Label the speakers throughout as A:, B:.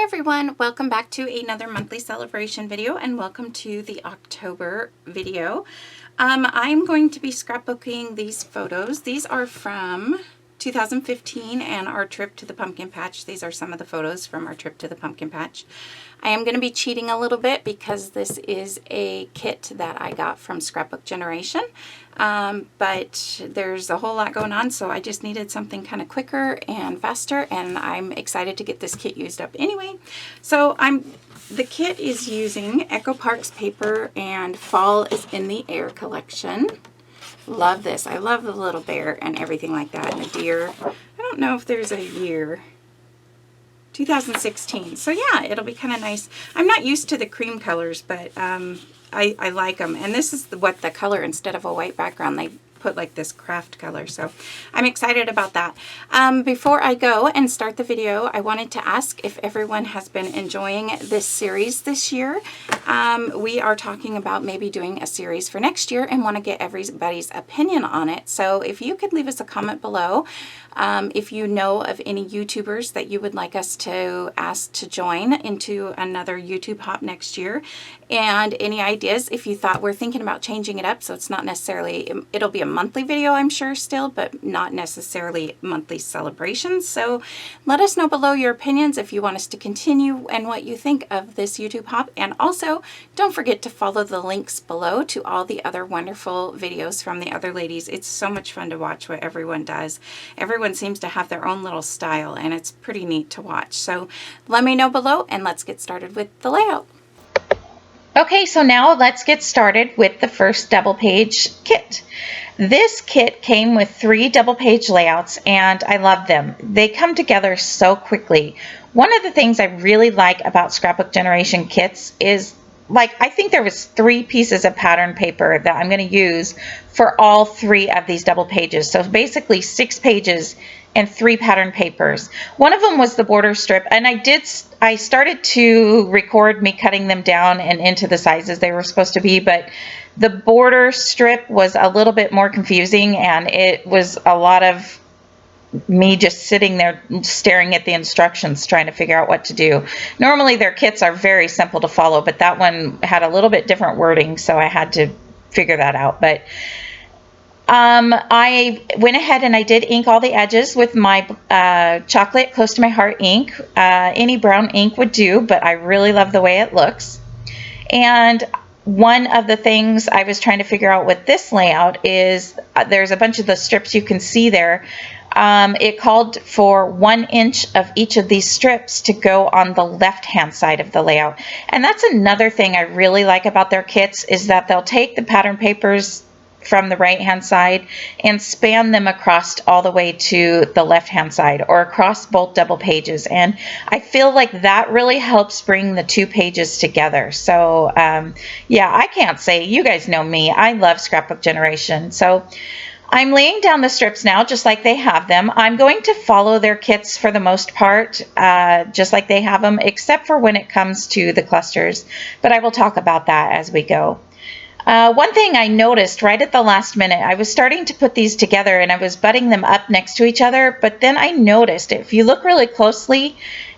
A: everyone, welcome back to another monthly celebration video and welcome to the October video. I'm going to be scrapbooking these photos. These are from 2015 and our trip to the pumpkin patch. These are some of the photos from our trip to the pumpkin patch. I am going to be cheating a little bit because this is a kit that I got from Scrapbook Generation, but there's a whole lot going on, so I just needed something kind of quicker and faster, and I'm excited to get this kit used up anyway. So the kit is using Echo Park's paper and Fall is in the Air collection. Love this. I love the little bear and everything like that, and the deer. I don't know if there's a year. 2016. So yeah, it'll be kind of nice. I'm not used to the cream colors, but I like them. And this is what the color, instead of a white background, they put like this craft color. So I'm excited about that. Before I go and start the video, I wanted to ask if everyone has been enjoying this series this year. We are talking about maybe doing a series for next year and want to get everybody's opinion on it. So if you could leave us a comment below, if you know of any YouTubers that you would like us to ask to join into another YouTube hop next year, and any ideas if you thought we're thinking about changing it up so it's not necessarily, it'll be a monthly video I'm sure still, but not necessarily monthly celebrations. So let us know below your opinions if you want us to continue and what you think of this YouTube hop. And also don't forget to follow the links below to all the other wonderful videos from the other ladies. It's so much fun to watch what everyone does. Everyone seems to have their own little style and it's pretty neat to watch. So let me know below and let's get started with the layout. Okay, so now let's get started with the first double page kit. This kit came with 3 double page layouts and I love them. They come together so quickly. One of the things I really like about Scrapbook Generation kits is, like, I think there was 3 pieces of pattern paper that I'm going to use for all 3 of these double pages. So basically 6 pages and 3 pattern papers. One of them was the border strip, and I started to record me cutting them down and into the sizes they were supposed to be, but the border strip was a little bit more confusing, and it was a lot of me just sitting there staring at the instructions trying to figure out what to do. Normally their kits are very simple to follow, but that one had a little bit different wording, so I had to figure that out. But I went ahead and I did ink all the edges with my chocolate Close to My Heart ink. Any brown ink would do, but I really love the way it looks. And one of the things I was trying to figure out with this layout is there's a bunch of the strips you can see there. It called for 1 inch of each of these strips to go on the left hand side of the layout. And that's another thing I really like about their kits, is that they'll take the pattern papers from the right hand side and span them across all the way to the left hand side or across both double pages, and I feel like that really helps bring the 2 pages together. So yeah, I can't say, you guys know me, I love Scrapbook Generation. So I'm laying down the strips now just like they have them. I'm going to follow their kits for the most part, just like they have them, except for when it comes to the clusters, but I will talk about that as we go. One thing I noticed right at the last minute, I was starting to put these together and I was butting them up next to each other, but then I noticed, if you look really closely,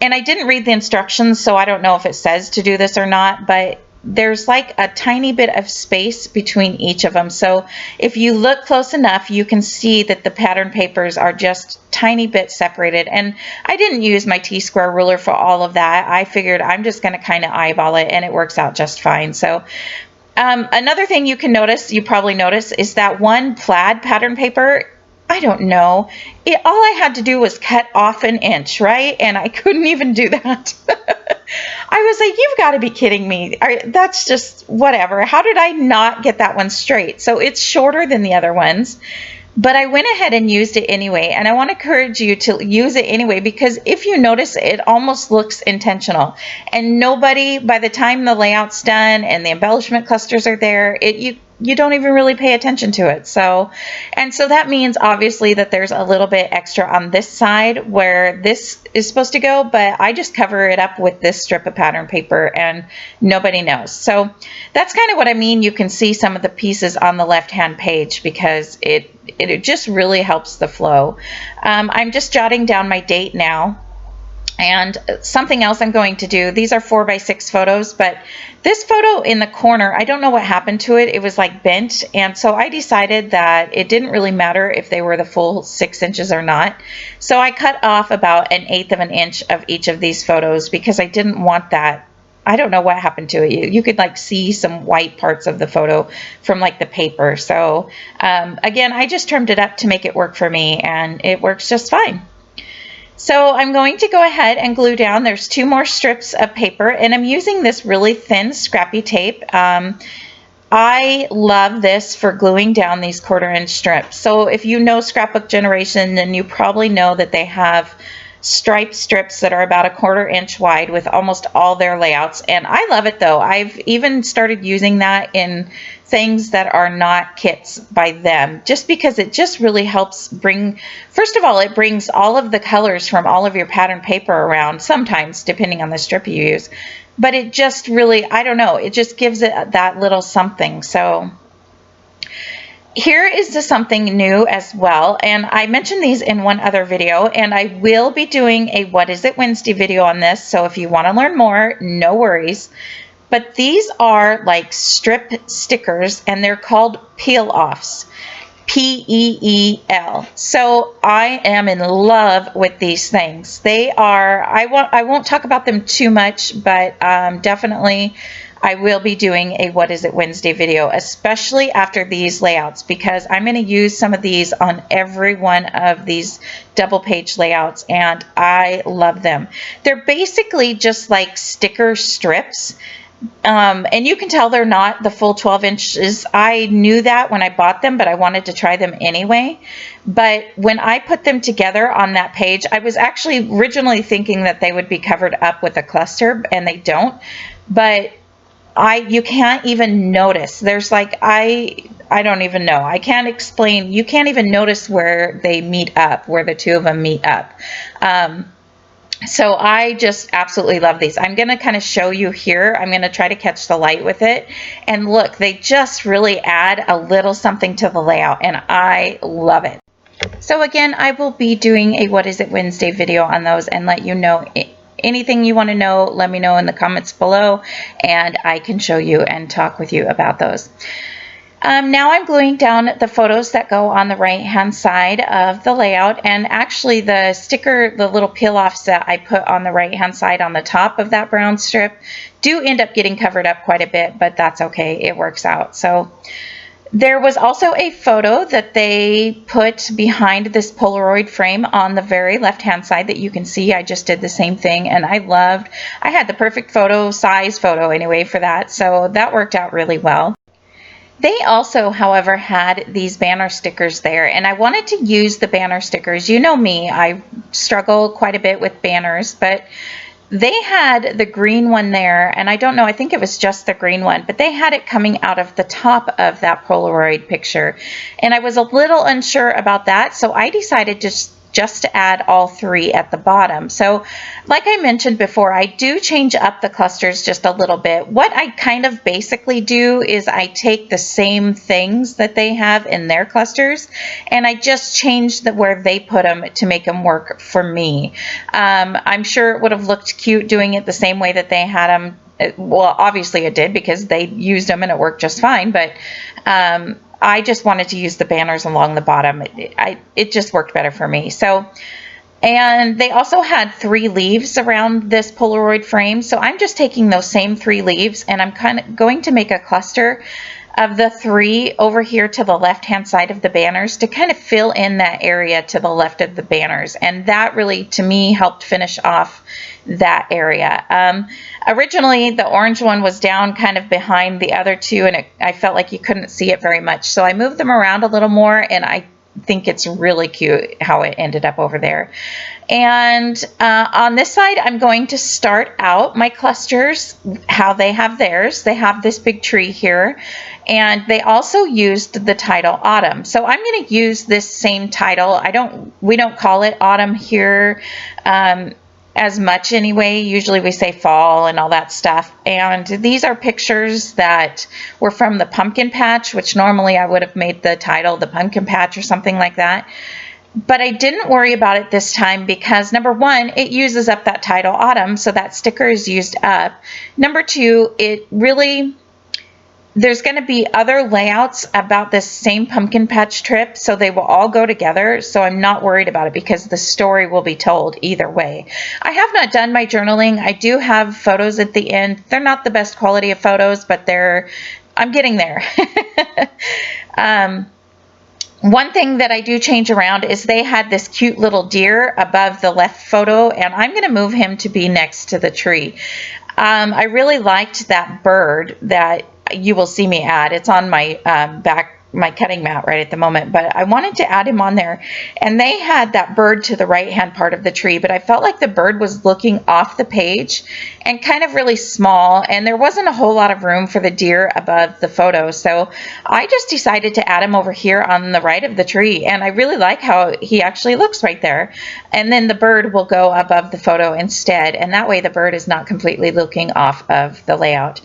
A: and I didn't read the instructions, so I don't know if it says to do this or not, but there's like a tiny bit of space between each of them. So if you look close enough, you can see that the pattern papers are just tiny bit separated. And I didn't use my T-square ruler for all of that. I figured I'm just going to kind of eyeball it and it works out just fine. So another thing you can notice, you probably notice, is that one plaid pattern paper, I don't know, all I had to do was cut off 1 inch, right? And I couldn't even do that. I was like, you've got to be kidding me. That's just whatever. How did I not get that one straight? So it's shorter than the other ones. But I went ahead and used it anyway, and I want to encourage you to use it anyway, because if you notice, it almost looks intentional. And nobody, by the time the layout's done and the embellishment clusters are there, you don't even really pay attention to it. So that means obviously that there's a little bit extra on this side where this is supposed to go, but I just cover it up with this strip of pattern paper and nobody knows. So that's kind of what I mean. You can see some of the pieces on the left-hand page because it just really helps the flow. I'm just jotting down my date now. And something else I'm going to do, these are 4x6 photos, but this photo in the corner, I don't know what happened to it. It was like bent. And so I decided that it didn't really matter if they were the full 6 inches or not. So I cut off about 1/8 of an inch of each of these photos because I didn't want that. I don't know what happened to it. You could like see some white parts of the photo from like the paper. So again, I just trimmed it up to make it work for me, and it works just fine. So I'm going to go ahead and glue down. There's 2 more strips of paper, and I'm using this really thin scrappy tape. I love this for gluing down these 1/4 inch strips. So if you know Scrapbook Generation, then you probably know that they have striped strips that are about 1/4 inch wide with almost all their layouts. And I love it though. I've even started using that in things that are not kits by them, just because it just really helps bring, first of all, it brings all of the colors from all of your pattern paper around, sometimes depending on the strip you use, but it just really, I don't know, it just gives it that little something. So here is the something new as well, and I mentioned these in one other video, and I will be doing a What Is It Wednesday video on this, so if you want to learn more, no worries. But these are like strip stickers, and they're called peel-offs. P-E-E-L. So I am in love with these things. They are, I won't talk about them too much, but definitely I will be doing a What Is It Wednesday video, especially after these layouts, because I'm going to use some of these on every one of these double page layouts, and I love them. They're basically just like sticker strips. And you can tell they're not the full 12 inches. I knew that when I bought them, but I wanted to try them anyway. But when I put them together on that page, I was actually originally thinking that they would be covered up with a cluster, and they don't. But you can't even notice. There's like, I don't even know. I can't explain. You can't even notice where they meet up, where the 2 of them meet up. So I just absolutely love these. I'm going to kind of show you here. I'm going to try to catch the light with it. And look, they just really add a little something to the layout, and I love it. So again, I will be doing a What Is It Wednesday video on those and let you know anything you want to know. Let me know in the comments below, and I can show you and talk with you about those. Now I'm gluing down the photos that go on the right-hand side of the layout, and actually the sticker, the little peel-offs that I put on the right-hand side on the top of that brown strip do end up getting covered up quite a bit, but that's okay, it works out. So there was also a photo that they put behind this Polaroid frame on the very left-hand side that you can see. I just did the same thing, and I had the perfect size photo anyway for that, so that worked out really well. They also, however, had these banner stickers there, and I wanted to use the banner stickers. You know me, I struggle quite a bit with banners, but they had the green one there, and I don't know, I think it was just the green one, but they had it coming out of the top of that Polaroid picture, and I was a little unsure about that, so I decided just to add all 3 at the bottom. So like I mentioned before, I do change up the clusters just a little bit. What I kind of basically do is I take the same things that they have in their clusters, and I just change where they put them to make them work for me. I'm sure it would have looked cute doing it the same way that they had them. Well, obviously it did, because they used them and it worked just fine, but I just wanted to use the banners along the bottom. It just worked better for me. So, and they also had 3 leaves around this Polaroid frame. So I'm just taking those same 3 leaves, and I'm kind of going to make a cluster of the 3 over here to the left-hand side of the banners to kind of fill in that area to the left of the banners. And that really, to me, helped finish off that area. Originally, the orange one was down kind of behind the other 2, and I felt like you couldn't see it very much. So I moved them around a little more, and I think it's really cute how it ended up over there. And on this side, I'm going to start out my clusters how they have theirs. They have this big tree here, and they also used the title Autumn. So I'm going to use this same title. We don't call it Autumn here as much anyway. Usually we say fall and all that stuff. And these are pictures that were from the pumpkin patch, which normally I would have made the title the pumpkin patch or something like that. But I didn't worry about it this time because number one, it uses up that title autumn, so that sticker is used up. Number two, there's going to be other layouts about this same pumpkin patch trip, so they will all go together, so I'm not worried about it because the story will be told either way. I have not done my journaling. I do have photos at the end. They're not the best quality of photos, but I'm getting there. One thing that I do change around is they had this cute little deer above the left photo, and I'm going to move him to be next to the tree. I really liked that bird that you will see me add. It's on my my cutting mat right at the moment, but I wanted to add him on there. And they had that bird to the right-hand part of the tree, but I felt like the bird was looking off the page and kind of really small, and there wasn't a whole lot of room for the deer above the photo. So I just decided to add him over here on the right of the tree, and I really like how he actually looks right there. And then the bird will go above the photo instead, and that way the bird is not completely looking off of the layout.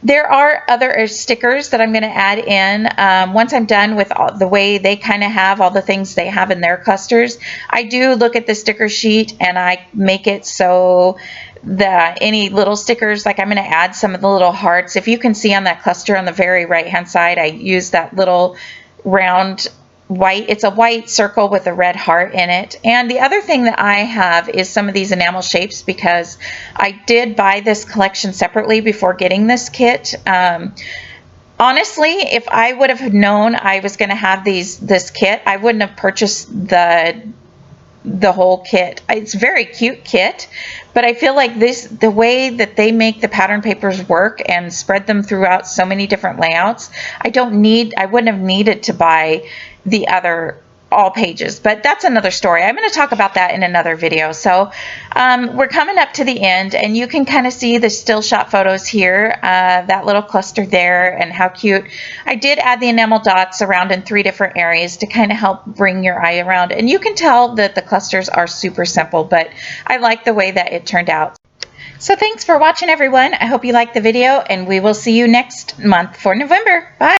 A: There are other stickers that I'm going to add in. Once I'm done with the way they kind of have all the things they have in their clusters, I do look at the sticker sheet and I make it so that any little stickers, like I'm going to add some of the little hearts. If you can see on that cluster on the very right hand side, I use that little round white, it's a white circle with a red heart in it. And the other thing that I have is some of these enamel shapes, because I did buy this collection separately before getting this kit. Honestly, if I would have known I was going to have this kit, I wouldn't have purchased the whole kit. It's a very cute kit, but I feel like the way that they make the pattern papers work and spread them throughout so many different layouts, I wouldn't have needed to buy the other all pages, but that's another story. I'm going to talk about that in another video. So we're coming up to the end, and you can kind of see the still shot photos here, that little cluster there, and how cute. I did add the enamel dots around in 3 different areas to kind of help bring your eye around, and you can tell that the clusters are super simple, but I like the way that it turned out. So thanks for watching, everyone. I hope you liked the video, and we will see you next month for November. Bye.